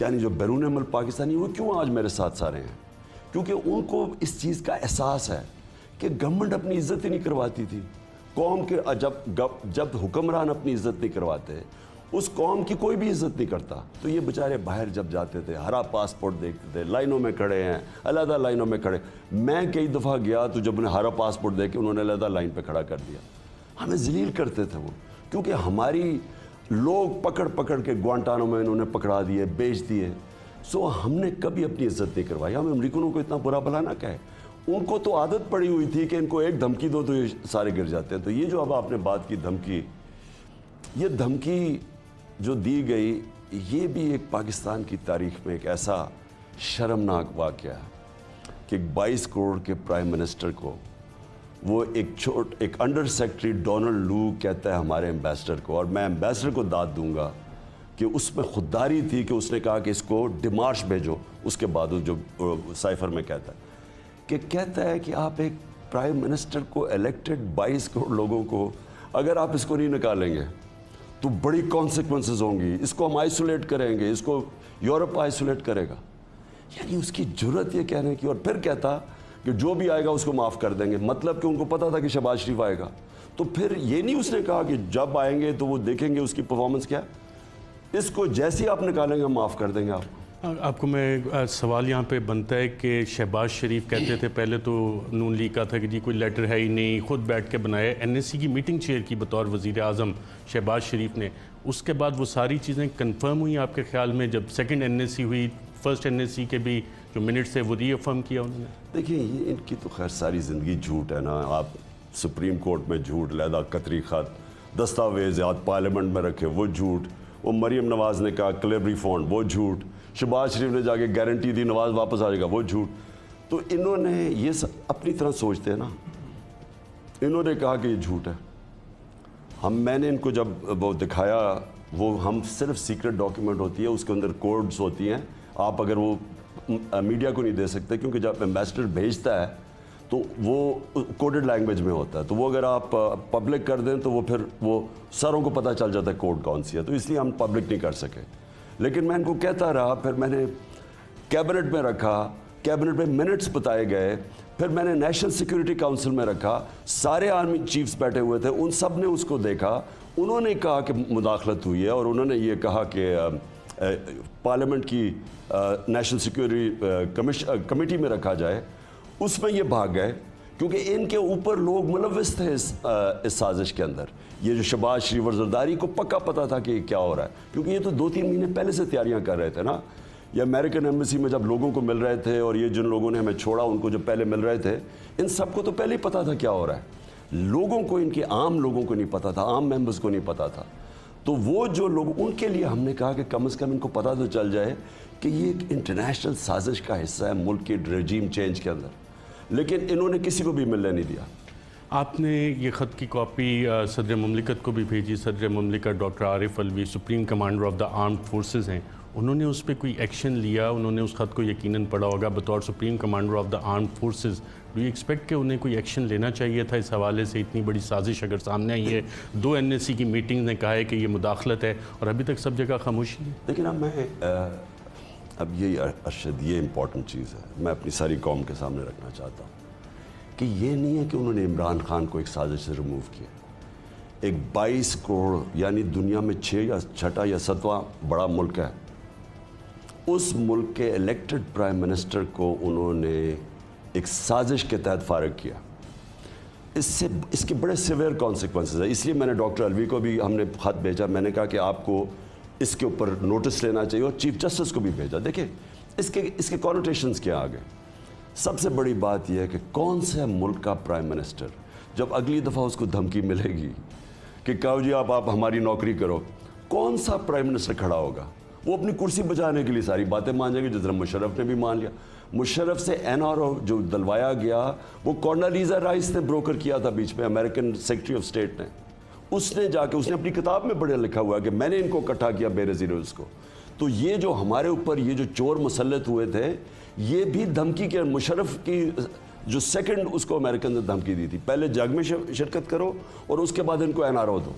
یعنی جو بیرون ملک پاکستانی وہ کیوں آج میرے ساتھ رہے ہیں؟ کیونکہ ان کو اس چیز کا احساس ہے کہ گورنمنٹ اپنی عزت ہی نہیں کرواتی تھی قوم کے. جب حکمران اپنی عزت نہیں کرواتے اس قوم کی کوئی بھی عزت نہیں کرتا. تو یہ بیچارے باہر جب جاتے تھے ہرا پاسپورٹ دیکھتے تھے, لائنوں میں کھڑے ہیں, علیحدہ لائنوں میں کھڑے. میں کئی دفعہ گیا تو جب انہیں ہرا پاسپورٹ دے کے انہوں نے علیحدہ لائن پہ کھڑا کر دیا. ہمیں ذلیل کرتے تھے وہ, کیونکہ ہماری لوگ پکڑ پکڑ کے گوانٹانو میں انہوں نے پکڑا دیے, بیچ دیے. سو ہم نے کبھی اپنی عزت نہیں کروائی. ہم امریکنوں کو اتنا برا بھلا نہ کہے. ان کو تو عادت پڑی ہوئی تھی کہ ان کو ایک دھمکی دو تو یہ سارے گر جاتے ہیں. تو یہ جو اب آپ نے بات کی دھمکی, یہ دھمکی جو دی گئی, یہ بھی ایک پاکستان کی تاریخ میں ایک ایسا شرمناک واقعہ ہے کہ 22 کروڑ کے پرائم منسٹر کو وہ ایک انڈر سیکرٹری ڈونلڈ لو کہتا ہے ہمارے ایمبیسڈر کو, اور میں ایمبیسڈر کو داد دوں گا کہ اس میں خودداری تھی کہ اس نے کہا کہ اس کو ڈمارش بھیجو. اس کے بعد جو سائفر میں کہتا ہے کہ آپ ایک پرائم منسٹر کو الیکٹڈ 22 کروڑ لوگوں کو اگر آپ اس کو نہیں نکالیں گے تو بڑی کانسیکوینسز ہوں گی, اس کو ہم آئسولیٹ کریں گے, اس کو یورپ آئسولیٹ کرے گا. یعنی اس کی جرت یہ کہنے کی, اور پھر کہتا کہ جو بھی آئے گا اس کو معاف کر دیں گے. مطلب کہ ان کو پتا تھا کہ شہباز شریف آئے گا, تو پھر یہ نہیں اس نے کہا کہ جب آئیں گے تو وہ دیکھیں گے اس کی پرفارمنس کیا ہے, اس کو جیسے آپ نکالیں گے ہم معاف کر دیں گے. آپ کو میں سوال یہاں پہ بنتا ہے کہ شہباز شریف کہتے تھے پہلے تو نون لیگ کا تھا کہ جی کوئی لیٹر ہے ہی نہیں, خود بیٹھ کے بنایا, این ایس سی کی میٹنگ چیئر کی بطور وزیر اعظم شہباز شریف نے. اس کے بعد وہ ساری چیزیں کنفرم ہوئی آپ کے خیال میں جب سیکنڈ این ایس سی ہوئی, فرسٹ این ایس سی کے بھی جو منٹس تھے وہ ری افرم کیا انہوں نے؟ دیکھیں یہ ان کی تو خیر ساری زندگی جھوٹ ہے نا. آپ سپریم کورٹ میں جھوٹ, علیحدہ قطری خط, دستاویزات پارلیمنٹ میں رکھے وہ جھوٹ, وہ مریم نواز نے کہا کلیبری فونڈ وہ جھوٹ, شہباز شریف نے جا کے گارنٹی دی نواز واپس آ جائے گا وہ جھوٹ. تو انہوں نے یہ اپنی طرح سوچتے ہیں نا, انہوں نے کہا کہ یہ جھوٹ ہے. میں نے ان کو جب وہ دکھایا, وہ ہم صرف سیکرٹ ڈاکیومنٹ ہوتی ہے, اس کے اندر کوڈز ہوتی ہیں, آپ اگر وہ میڈیا کو نہیں دے سکتے کیونکہ جب ایمبیسڈر بھیجتا ہے تو وہ کوڈڈ لینگویج میں ہوتا ہے, تو وہ اگر آپ پبلک کر دیں تو وہ پھر وہ سروں کو پتہ چل جاتا ہے کوڈ کون سی ہے, تو اس لیے ہم پبلک نہیں کر سکے. لیکن میں ان کو کہتا رہا, پھر میں نے کیبنٹ میں رکھا, کیبنٹ میں منٹس بتائے گئے, پھر میں نے نیشنل سیکورٹی کاؤنسل میں رکھا, سارے آرمی چیفز بیٹھے ہوئے تھے, ان سب نے اس کو دیکھا, انہوں نے کہا کہ مداخلت ہوئی ہے, اور انہوں نے یہ کہا کہ پارلیمنٹ کی نیشنل سیکورٹی کمیٹی میں رکھا جائے. اس میں یہ بھاگ گئے کیونکہ ان کے اوپر لوگ ملوث تھے اس سازش کے اندر. یہ جو شہباز شریف اور زرداری کو پکا پتا تھا کہ کیا ہو رہا ہے, کیونکہ یہ تو 2-3 مہینے پہلے سے تیاریاں کر رہے تھے نا. یہ امریکن ایمبیسی میں جب لوگوں کو مل رہے تھے, اور یہ جن لوگوں نے ہمیں چھوڑا ان کو جو پہلے مل رہے تھے, ان سب کو تو پہلے ہی پتا تھا کیا ہو رہا ہے. لوگوں کو, ان کے عام لوگوں کو نہیں پتا تھا, عام ممبرز کو نہیں پتا تھا. تو وہ جو لوگ, ان کے لیے ہم نے کہا کہ کم از کم ان کو پتا تو چل جائے کہ یہ ایک انٹرنیشنل سازش کا حصہ ہے ملک کے رجیم چینج کے اندر. لیکن انہوں نے کسی کو بھی ملنے نہیں دیا. آپ نے یہ خط کی کاپی صدر مملکت کو بھی بھیجی. صدر مملکت doctor Arif الوی supreme commander of the armed forces ہیں, انہوں نے اس پہ کوئی ایکشن لیا؟ انہوں نے اس خط کو یقیناً پڑھا ہوگا. بطور supreme commander of the armed forces do you expect کہ انہیں کوئی ایکشن لینا چاہیے تھا اس حوالے سے؟ اتنی بڑی سازش اگر سامنے آئی ہے, 2 این ایس سی کی میٹنگ نے کہا ہے کہ یہ مداخلت ہے, اور ابھی تک سب جگہ خاموشی ہے. لیکن اب یہ ارشد, یہ امپورٹنٹ چیز ہے, میں اپنی ساری قوم کے سامنے رکھنا چاہتا ہوں کہ یہ نہیں ہے کہ انہوں نے عمران خان کو ایک سازش سے ریموو کیا. ایک 22 کروڑ یعنی دنیا میں 6 یا 6 یا 7واں بڑا ملک ہے, اس ملک کے الیکٹڈ پرائم منسٹر کو انہوں نے ایک سازش کے تحت فارغ کیا. اس کے بڑے سیویئر کانسیکوینسز ہیں. اس لیے میں نے ڈاکٹر الوی کو بھی ہم نے خط بھیجا, میں نے کہا کہ آپ کو اس کے اوپر نوٹس لینا چاہیے, اور چیف جسٹس کو بھی بھیجا. دیکھیں اس کے کانوٹیشنز کیا آ گئے. سب سے بڑی بات یہ ہے کہ کون سے ملک کا پرائم منسٹر جب اگلی دفعہ اس کو دھمکی ملے گی کہ کہو جی آپ ہماری نوکری کرو, کون سا پرائم منسٹر کھڑا ہوگا؟ وہ اپنی کرسی بچانے کے لیے ساری باتیں مان جائیں گے, جس طرح مشرف نے بھی مان لیا. مشرف سے این آر او جو دلوایا گیا وہ کونڈالیزا رائس نے بروکر کیا تھا بیچ میں, امریکن سیکرٹری آف اسٹیٹ نے. اس نے جا کے, اس نے اپنی کتاب میں بڑے لکھا ہوا ہے کہ میں نے ان کو اکٹھا کیا بے ریزیڈنس کو. تو یہ جو ہمارے اوپر یہ جو چور مسلط ہوئے تھے, یہ بھی دھمکی کے, مشرف کی جو سیکنڈ اس کو امریکن نے دھمکی دی تھی, پہلے جنگ میں شرکت کرو اور اس کے بعد ان کو این آر او دو.